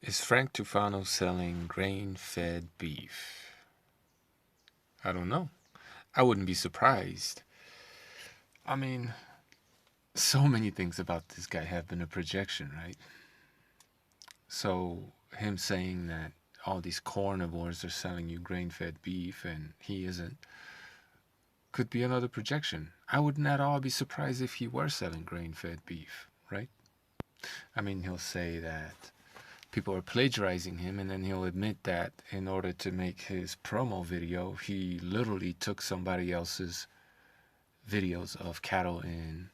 Is Frank Tufano selling grain-fed beef? I don't know. I wouldn't be surprised. I mean, so many things about this guy have been a projection, right? So him saying that all these carnivores are selling you grain-fed beef and he isn't could be another projection. I would not at all be surprised if he were selling grain-fed beef, right? I mean, he'll say that people are plagiarizing him, and then he'll admit that in order to make his promo video, he literally took somebody else's videos of cattle in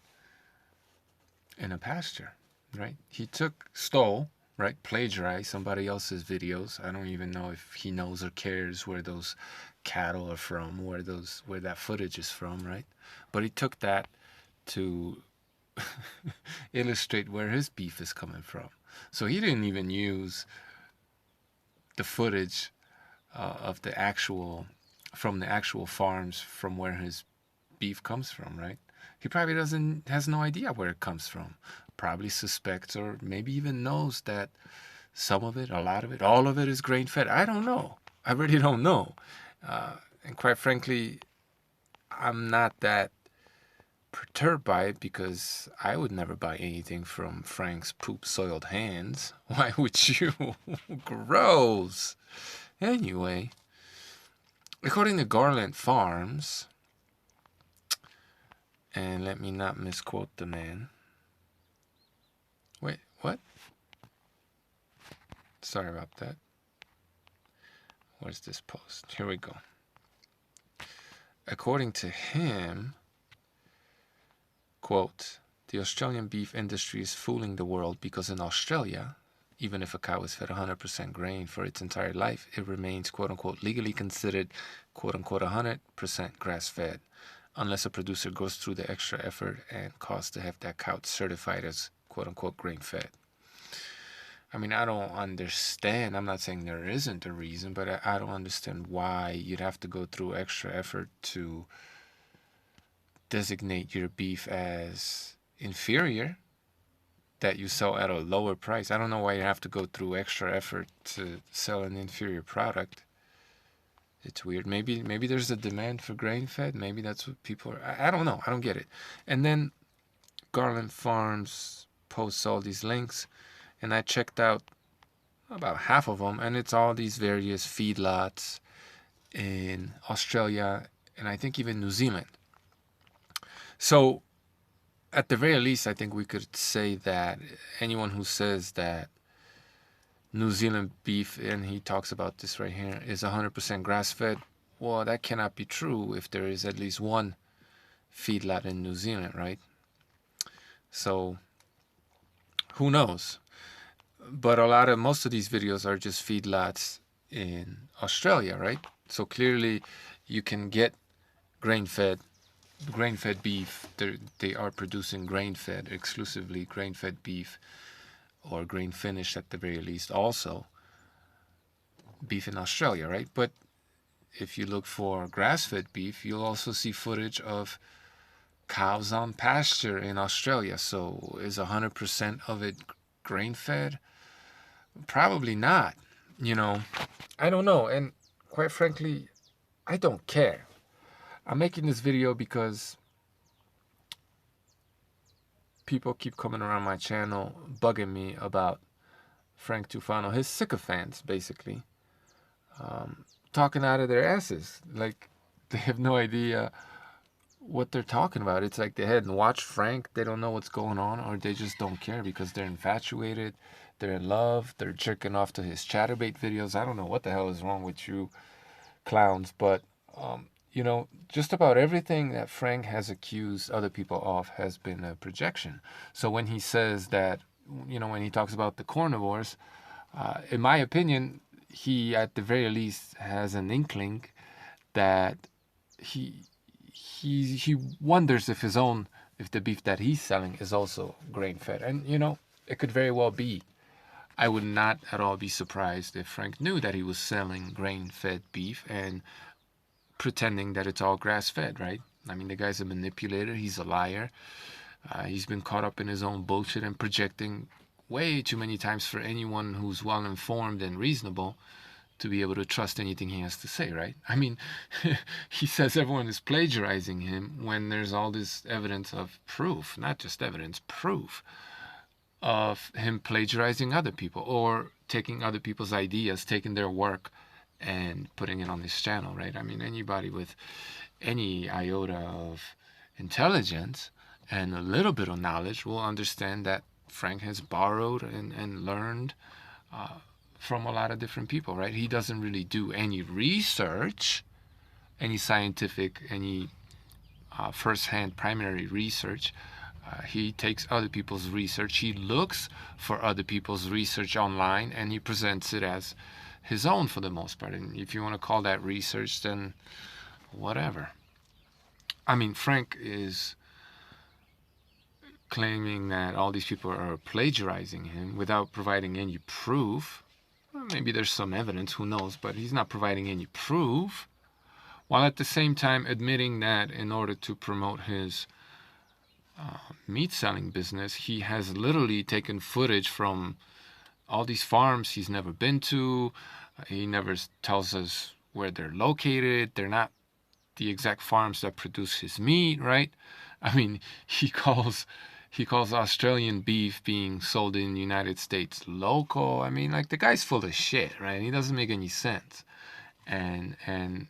a pasture, right? He stole, right, plagiarized somebody else's videos. I don't even know if he knows or cares where those cattle are from, where that footage is from, right? But he took that to illustrate where his beef is coming from. So he didn't even use the footage of the actual from the actual farms from where his beef comes from, right? He probably has no idea where it comes from. Probably suspects or maybe even knows that some of it, a lot of it, all of it is grain fed. I don't know. I really don't know. And quite frankly, I'm not that perturbed by it because I would never buy anything from Frank's poop soiled hands. Why would you? Gross. Anyway, according to Garland Farms, and let me not misquote the man. Wait, what? Sorry about that. Where's this post? Here we go. According to him, quote, the Australian beef industry is fooling the world because in Australia, even if a cow is fed 100% grain for its entire life, it remains, quote unquote, legally considered, quote unquote, 100% grass fed, unless a producer goes through the extra effort and cost to have that cow certified as, quote unquote, grain fed. I mean, I don't understand. I'm not saying there isn't a reason, but I don't understand why you'd have to go through extra effort to designate your beef as inferior, that you sell at a lower price. I don't know why you have to go through extra effort to sell an inferior product. It's weird. Maybe there's a demand for grain fed. Maybe that's what people are. I don't know. I don't get it. And then Garland Farms posts all these links, and I checked out about half of them, and it's all these various feedlots in Australia and I think even New Zealand. So at the very least, I think we could say that anyone who says that New Zealand beef, and he talks about this right here, is 100% grass-fed, well, that cannot be true if there is at least one feedlot in New Zealand, right? So who knows? But most of these videos are just feedlots in Australia, right? So clearly you can get grain-fed beef. They are producing grain-fed, exclusively grain-fed beef, or grain finished at the very least, also beef in Australia, right? But if you look for grass-fed beef, you'll also see footage of cows on pasture in Australia. So is 100% of it grain-fed? Probably not. I don't know. And quite frankly, I don't care. I'm making this video because people keep coming around my channel bugging me about Frank Tufano, his sycophants, basically, talking out of their asses. Like, they have no idea what they're talking about. It's like they hadn't watched Frank, they don't know what's going on, or they just don't care because they're infatuated, they're in love, they're jerking off to his chatterbait videos. I don't know what the hell is wrong with you clowns, but just about everything that Frank has accused other people of has been a projection. So when he says that, when he talks about the carnivores, in my opinion, he at the very least has an inkling that he wonders if the beef that he's selling is also grain fed, and it could very well be. I would not at all be surprised if Frank knew that he was selling grain fed beef and pretending that it's all grass fed, right? I mean, the guy's a manipulator, he's a liar. He's been caught up in his own bullshit and projecting way too many times for anyone who's well informed and reasonable to be able to trust anything he has to say, right? I mean, he says everyone is plagiarizing him when there's all this evidence of proof, not just evidence, proof of him plagiarizing other people or taking other people's ideas, taking their work and putting it on this channel, right? I mean, anybody with any iota of intelligence and a little bit of knowledge will understand that Frank has borrowed and learned from a lot of different people, right? He doesn't really do any research, any scientific, any first-hand primary research. He takes other people's research. He looks for other people's research online and he presents it as his own for the most part. And if you want to call that research, then whatever. I mean, Frank is claiming that all these people are plagiarizing him without providing any proof. Well, maybe there's some evidence, who knows, but he's not providing any proof, while at the same time admitting that in order to promote his meat selling business, he has literally taken footage from all these farms he's never been to. He never tells us where they're located. They're not the exact farms that produce his meat, right? I mean, he calls Australian beef being sold in the United States local. I mean, like, the guy's full of shit, right? He doesn't make any sense. And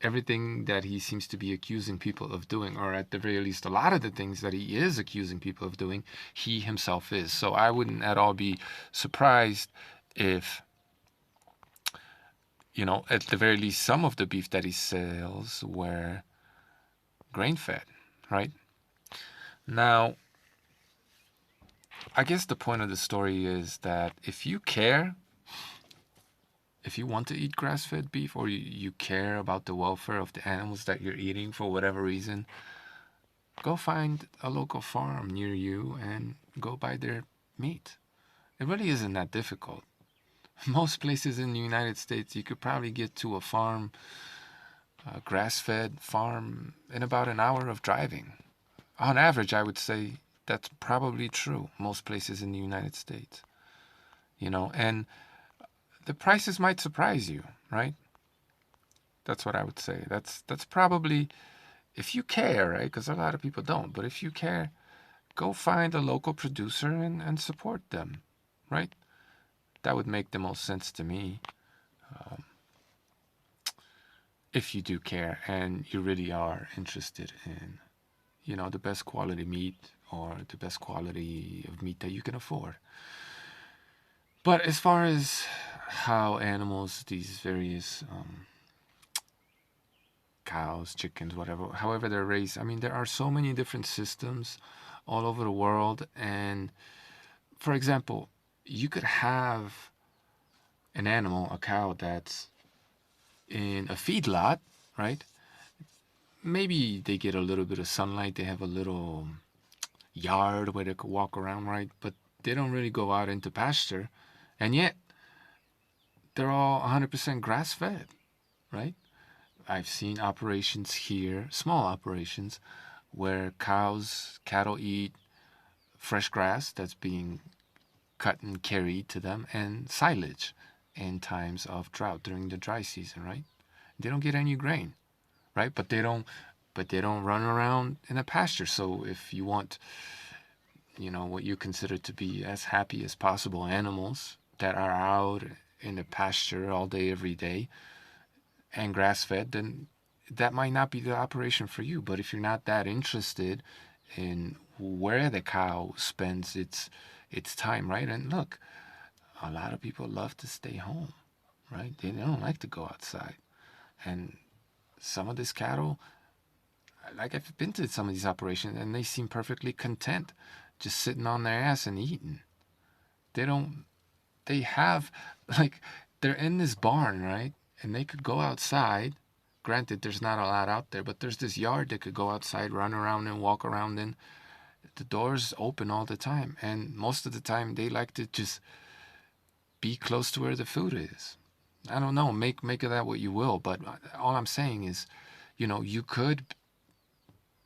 everything that he seems to be accusing people of doing, or at the very least a lot of the things that he is accusing people of doing, he himself is. So I wouldn't at all be surprised if, you know, at the very least some of the beef that he sells were grain-fed, right? Now, I guess the point of the story is that if you care, if you want to eat grass-fed beef, or you care about the welfare of the animals that you're eating for whatever reason, go find a local farm near you and go buy their meat. It really isn't that difficult. Most places in the United States, you could probably get to a farm, a grass-fed farm, in about an hour of driving. On average, I would say that's probably true. Most places in the United States, you know, and the prices might surprise you, right? That's what I would say. That's probably, if you care, right? Because a lot of people don't. But if you care, go find a local producer and support them, right? That would make the most sense to me. If you do care and you really are interested in, you know, the best quality meat or the best quality of meat that you can afford. But as far as how animals, these various cows, chickens, whatever, however they're raised, I mean, there are so many different systems all over the world. And for example, you could have an animal, a cow, that's in a feedlot, right? Maybe they get a little bit of sunlight. They have a little yard where they could walk around, right? But they don't really go out into pasture. And yet, they're all 100% grass-fed, right? I've seen operations here, small operations, where cattle eat fresh grass that's being cut and carried to them, and silage in times of drought during the dry season, right? They don't get any grain, right? But they don't run around in a pasture. So if you want, you know, what you consider to be as happy as possible animals that are out in the pasture all day, every day, and grass-fed, then that might not be the operation for you. But if you're not that interested in where the cow spends its time, right? And look, a lot of people love to stay home, right? They don't like to go outside. And some of this cattle, like, I've been to some of these operations, and they seem perfectly content just sitting on their ass and eating. They have, like, they're in this barn, right? And they could go outside. Granted, there's not a lot out there, but there's this yard they could go outside, run around and walk around in. The door's open all the time. And most of the time, they like to just be close to where the food is. I don't know, make of that what you will, but all I'm saying is, you know, you could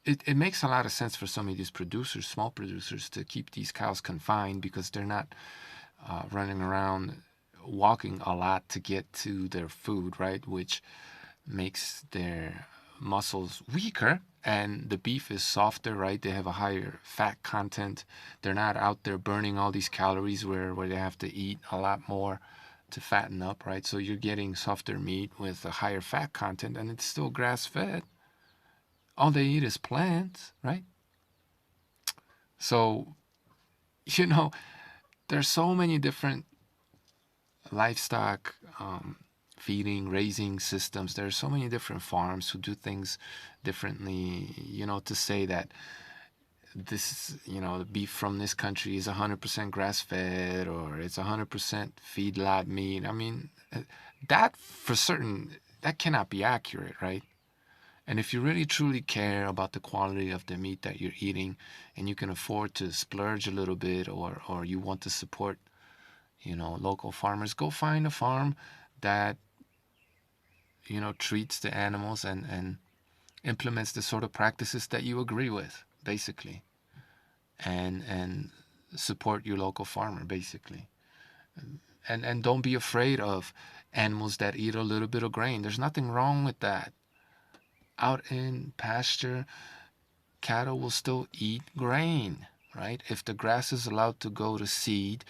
it makes a lot of sense for some of these producers, small producers, to keep these cows confined because they're not running around walking a lot to get to their food, right? Which makes their muscles weaker, and the beef is softer, right? They have a higher fat content. They're not out there burning all these calories where they have to eat a lot more to fatten up, right? So you're getting softer meat with a higher fat content, and it's still grass fed. All they eat is plants, right? So, you know, there's so many different livestock feeding, raising systems. There are so many different farms who do things differently. To say that this, the beef from this country is 100% grass fed or it's 100% feedlot meat. I mean, that for certain, that cannot be accurate, right? And if you really truly care about the quality of the meat that you're eating and you can afford to splurge a little bit, or you want to support, local farmers, go find a farm that, treats the animals and implements the sort of practices that you agree with, basically. And support your local farmer, basically. And don't be afraid of animals that eat a little bit of grain. There's nothing wrong with that. Out in pasture, cattle will still eat grain, right? If the grass is allowed to go to seed,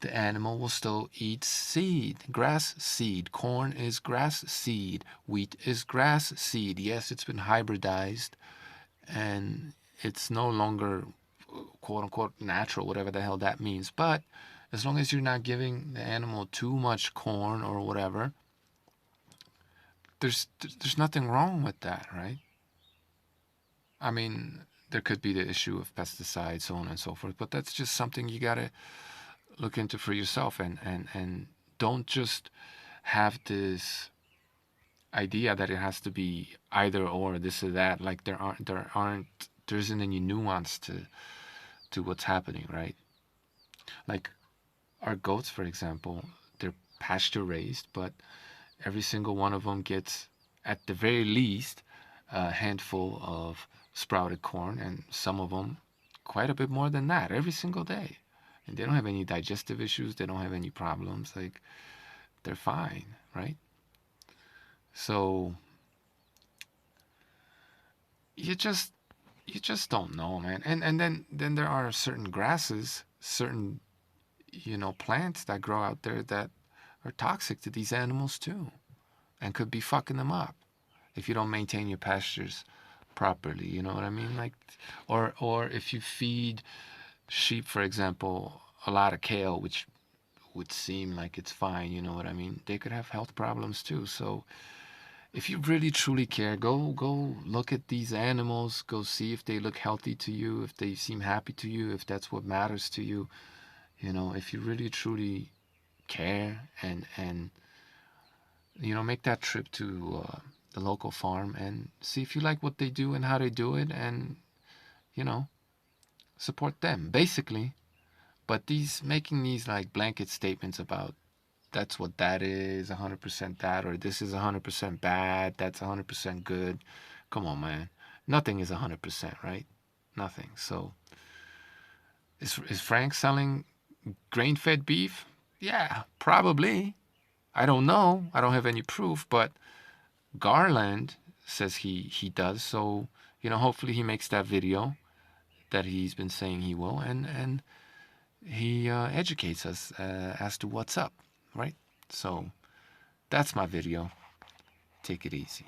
the animal will still eat seed, grass seed. Corn is grass seed. Wheat is grass seed. Yes, it's been hybridized and it's no longer quote unquote natural, whatever the hell that means. But as long as you're not giving the animal too much corn or whatever, there's nothing wrong with that, right? I mean, there could be the issue of pesticides, so on and so forth, but that's just something you gotta look into for yourself, and don't just have this idea that it has to be either or, this or that. Like there isn't any nuance to what's happening, right? Like our goats, for example, they're pasture raised, but every single one of them gets, at the very least, a handful of sprouted corn, and some of them quite a bit more than that every single day. And they don't have any digestive issues, they don't have any problems. Like, they're fine, right? So you just don't know, man. And then there are certain grasses, certain plants that grow out there that are toxic to these animals too, and could be fucking them up if you don't maintain your pastures properly. You know what I mean? Like, or if you feed sheep, for example, a lot of kale, which would seem like it's fine. You know what I mean? They could have health problems too. So if you really truly care, go look at these animals. Go see if they look healthy to you, if they seem happy to you, if that's what matters to you. If you really truly care, and make that trip to the local farm and see if you like what they do and how they do it, and you know support them, basically. But making these like blanket statements about that's what that is, 100% that, or this is 100% bad, that's 100% good. Come on, man. Nothing is 100%, right? Nothing. So is Frank selling grain-fed beef? Yeah, probably. I don't know. I don't have any proof, but Garland says he does. So, hopefully he makes that video that he's been saying he will, and he educates us as to what's up, right? So that's my video. Take it easy.